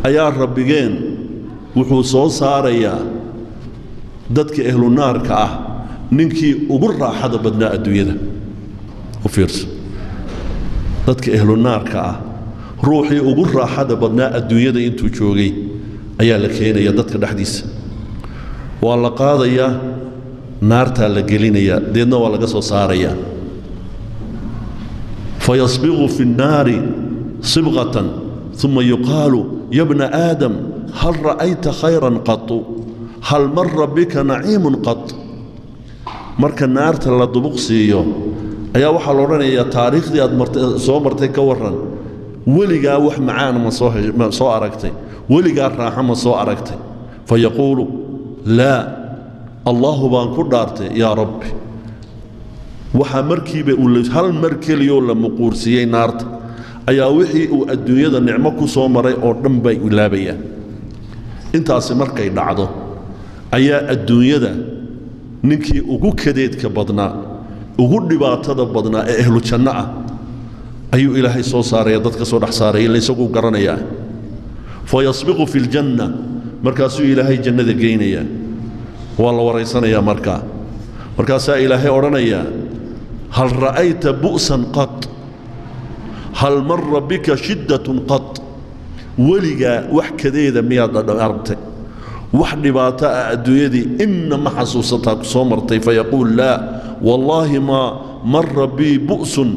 ayaa rabbigeen wuxuu soo saarayaa dadka ahlu naarka ah ninkii ugu raaxada badnaa adduunyada u fiirso dadka ahlu naarka ah ruuxii ugu raaxada badnaa adduunyada intuu joogay ayaa la keenaya dadka dhexdiisa waa la qaadayaa naartaa la gelinayaa deedna waa laga soo saarayaa fayasbiqu fi nnaari sibqatan uma yuqaalu ya bna aadam hal ra'ayta khayran qatu hal marra bika naciimun qat marka naarta la dubuq siiyo ayaa waxaa la odhanayaa taariikhdii aad soo martay ka warran weligaa wax macaan ma soo aragtay weligaa raaxo ma soo aragtay fayaquulu laa allahu baan ku dhaartay yaa rabbi waxaa markiiba hal mar keliyoo la muquursiiyey naarta ayaa wixii uu adduunyada nicmo ku soo maray oo dhan bay ilaabayaan intaasi markay dhacdo ayaa adduunyada ninkii ugu kadeedka badnaa ugu dhibaatada badnaa ee ahlu janno ah ayuu ilaahay soo saaraya dadka soo dhex saaraya ila isaguu garanayaa fayasbiqu fi ljanna markaasuu ilaahay jannada geynayaa waa la waraysanayaa markaasaa ilaahay odhanayaa hal ra'ayta bu'san qat hal marra bika shiddatun qat weligaa wax kadeeda miyaad aragtay wax dhibaato ah adduunyadii inna ma xasuusataa ku soo martay fayaquul laa wallaahi maa marra bii bu'sun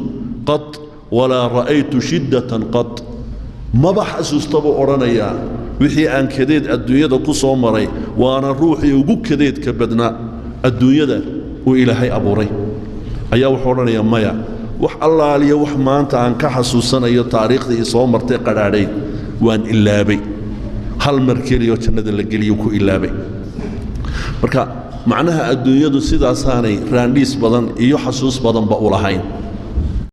qat walaa ra'aytu shiddatan qat maba xasuusta buu odhanayaa wixii aan kadeed adduunyada ku soo maray waana ruuxii ugu kadeedka badnaa adduunyada uu ilaahay abuuray ayaa wuxuu odhanayaa maya wax allaaliya wax maanta aan ka xasuusanayo taariikhdii i soo martay qadhaadhayd waan ilaabay hal mar keliyoo jannada la geliyo ku ilaabay marka macnaha adduunyadu sidaasaanay raandhiis badan iyo xasuus badanba u lahayn